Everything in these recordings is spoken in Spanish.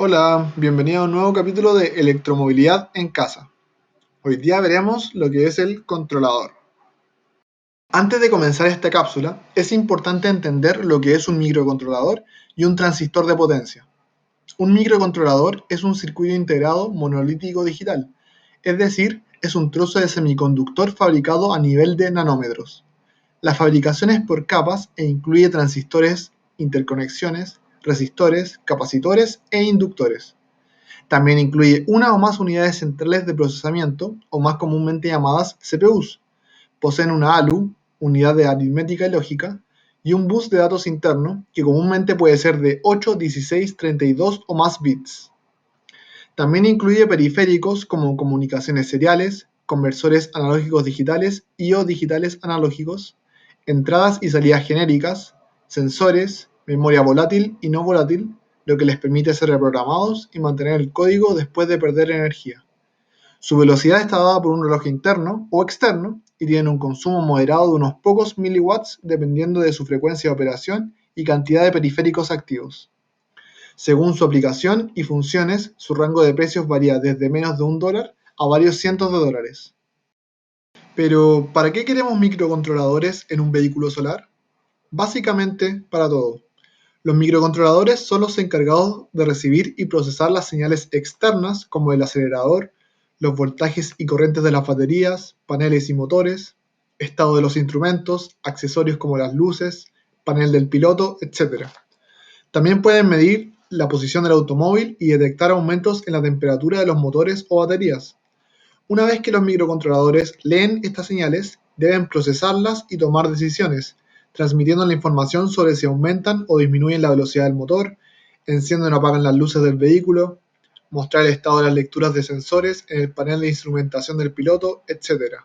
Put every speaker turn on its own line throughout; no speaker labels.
Hola, bienvenido a un nuevo capítulo de Electromovilidad en Casa. Hoy día veremos lo que es el controlador. Antes de comenzar esta cápsula, es importante entender lo que es un microcontrolador y un transistor de potencia. Un microcontrolador es un circuito integrado monolítico digital, es decir, es un trozo de semiconductor fabricado a nivel de nanómetros. La fabricación es por capas e incluye transistores, interconexiones, resistores, capacitores e inductores. También incluye una o más unidades centrales de procesamiento, o más comúnmente llamadas CPUs. Poseen una ALU, unidad de aritmética y lógica, y un bus de datos interno, que comúnmente puede ser de 8, 16, 32 o más bits. También incluye periféricos como comunicaciones seriales, conversores analógicos digitales y o digitales analógicos, entradas y salidas genéricas, sensores, memoria volátil y no volátil, lo que les permite ser reprogramados y mantener el código después de perder energía. Su velocidad está dada por un reloj interno o externo y tienen un consumo moderado de unos pocos miliwatts dependiendo de su frecuencia de operación y cantidad de periféricos activos. Según su aplicación y funciones, su rango de precios varía desde menos de $1 a varios cientos de dólares. Pero, ¿para qué queremos microcontroladores en un vehículo solar? Básicamente, para todo. Los microcontroladores son los encargados de recibir y procesar las señales externas como el acelerador, los voltajes y corrientes de las baterías, paneles y motores, estado de los instrumentos, accesorios como las luces, panel del piloto, etc. También pueden medir la posición del automóvil y detectar aumentos en la temperatura de los motores o baterías. Una vez que los microcontroladores leen estas señales, deben procesarlas y tomar decisiones, transmitiendo la información sobre si aumentan o disminuyen la velocidad del motor, encienden o apagan las luces del vehículo, mostrar el estado de las lecturas de sensores en el panel de instrumentación del piloto, etc.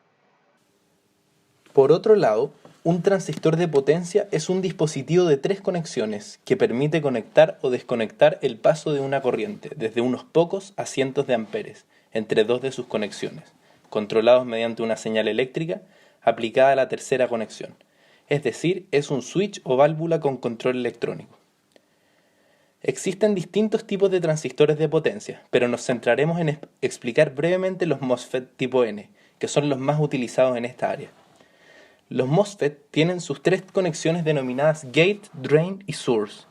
Por otro lado, un transistor de potencia es un dispositivo de tres conexiones que permite conectar o desconectar el paso de una corriente desde unos pocos a cientos de amperes entre dos de sus conexiones, controlados mediante una señal eléctrica aplicada a la tercera conexión. Es decir, es un switch o válvula con control electrónico. Existen distintos tipos de transistores de potencia, pero nos centraremos en explicar brevemente los MOSFET tipo N, que son los más utilizados en esta área. Los MOSFET tienen sus tres conexiones denominadas Gate, Drain y Source.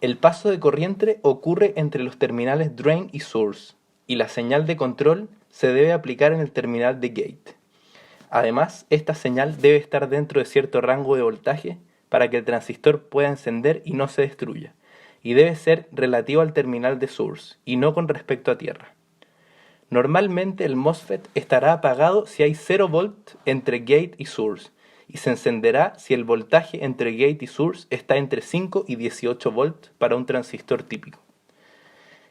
El paso de corriente ocurre entre los terminales Drain y Source, y la señal de control se debe aplicar en el terminal de Gate. Además, esta señal debe estar dentro de cierto rango de voltaje para que el transistor pueda encender y no se destruya, y debe ser relativo al terminal de Source, y no con respecto a tierra. Normalmente el MOSFET estará apagado si hay 0 volt entre gate y source, y se encenderá si el voltaje entre gate y source está entre 5 y 18 volts para un transistor típico.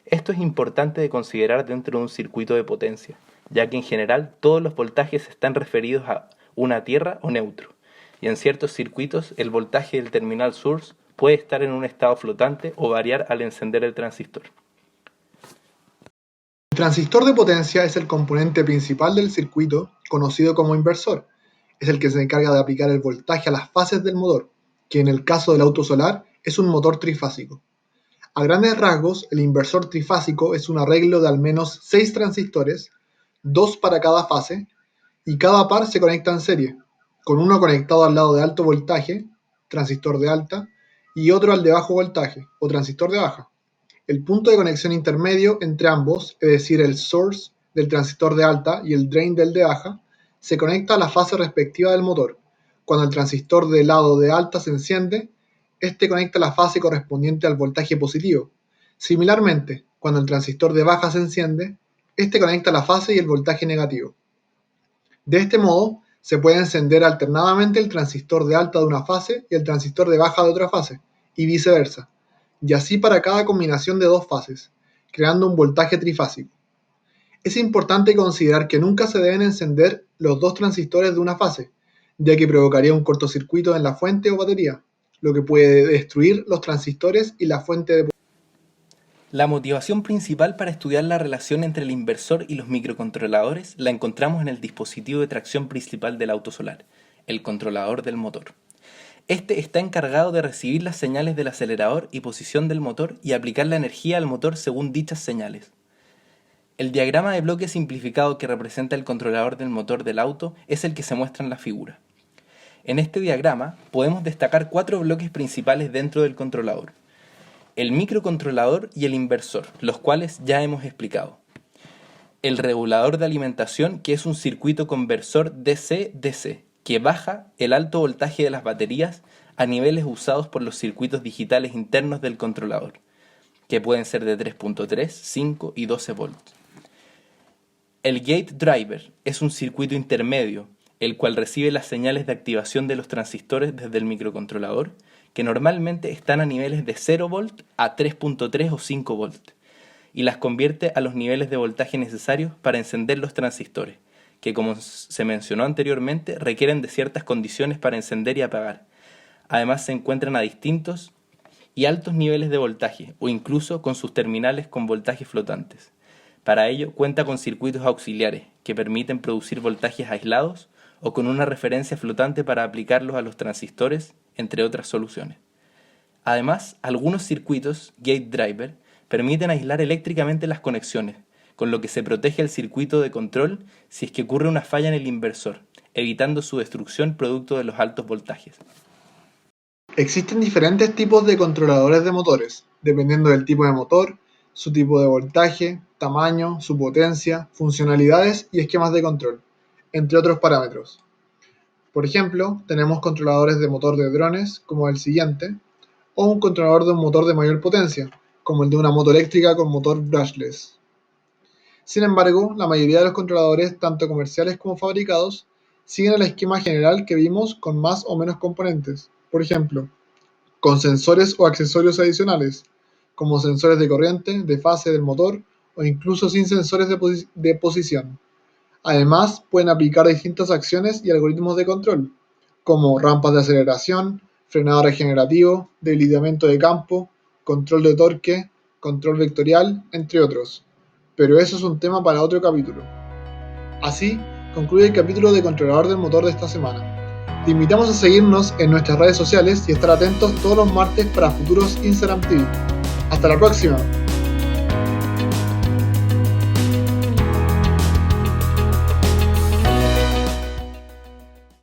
Esto es importante de considerar dentro de un circuito de potencia, ya que en general todos los voltajes están referidos a una tierra o neutro, y en ciertos circuitos el voltaje del terminal source puede estar en un estado flotante o variar al encender el transistor.
El transistor de potencia es el componente principal del circuito, conocido como inversor. Es el que se encarga de aplicar el voltaje a las fases del motor, que en el caso del auto solar es un motor trifásico. A grandes rasgos, el inversor trifásico es un arreglo de al menos 6 transistores, 2 para cada fase, y cada par se conecta en serie, con uno conectado al lado de alto voltaje, transistor de alta, y otro al de bajo voltaje, o transistor de baja. El punto de conexión intermedio entre ambos, es decir, el source del transistor de alta y el drain del de baja, se conecta a la fase respectiva del motor. Cuando el transistor del lado de alta se enciende, este conecta la fase correspondiente al voltaje positivo. Similarmente, cuando el transistor de baja se enciende, este conecta la fase y el voltaje negativo. De este modo, se puede encender alternadamente el transistor de alta de una fase y el transistor de baja de otra fase, y viceversa, y así para cada combinación de dos fases, creando un voltaje trifásico. Es importante considerar que nunca se deben encender los dos transistores de una fase, ya que provocaría un cortocircuito en la fuente o batería, lo que puede destruir los transistores y la fuente de.
La motivación principal para estudiar la relación entre el inversor y los microcontroladores la encontramos en el dispositivo de tracción principal del auto solar, el controlador del motor. Este está encargado de recibir las señales del acelerador y posición del motor y aplicar la energía al motor según dichas señales. El diagrama de bloque simplificado que representa el controlador del motor del auto es el que se muestra en la figura. En este diagrama podemos destacar 4 bloques principales dentro del controlador: el microcontrolador y el inversor, los cuales ya hemos explicado. El regulador de alimentación, que es un circuito conversor DC-DC, que baja el alto voltaje de las baterías a niveles usados por los circuitos digitales internos del controlador, que pueden ser de 3.3, 5 y 12 volts. El gate driver es un circuito intermedio, el cual recibe las señales de activación de los transistores desde el microcontrolador, que normalmente están a niveles de 0 volt a 3.3 o 5 volt, y las convierte a los niveles de voltaje necesarios para encender los transistores, que, como se mencionó anteriormente, requieren de ciertas condiciones para encender y apagar. Además se encuentran a distintos y altos niveles de voltaje, o incluso con sus terminales con voltajes flotantes. Para ello cuenta con circuitos auxiliares, que permiten producir voltajes aislados o con una referencia flotante para aplicarlos a los transistores, entre otras soluciones. Además, algunos circuitos gate driver permiten aislar eléctricamente las conexiones, con lo que se protege el circuito de control si es que ocurre una falla en el inversor, evitando su destrucción producto de los altos voltajes.
Existen diferentes tipos de controladores de motores, dependiendo del tipo de motor, su tipo de voltaje, tamaño, su potencia, funcionalidades y esquemas de control, entre otros parámetros. Por ejemplo, tenemos controladores de motor de drones, como el siguiente, o un controlador de un motor de mayor potencia, como el de una moto eléctrica con motor brushless. Sin embargo, la mayoría de los controladores, tanto comerciales como fabricados, siguen el esquema general que vimos con más o menos componentes. Por ejemplo, con sensores o accesorios adicionales, como sensores de corriente, de fase del motor o incluso sin sensores de posición. Además, pueden aplicar distintas acciones y algoritmos de control, como rampas de aceleración, frenado regenerativo, debilitamiento de campo, control de torque, control vectorial, entre otros. Pero eso es un tema para otro capítulo. Así, concluye el capítulo de controlador del motor de esta semana. Te invitamos a seguirnos en nuestras redes sociales y estar atentos todos los martes para futuros Instagram TV. ¡Hasta la próxima!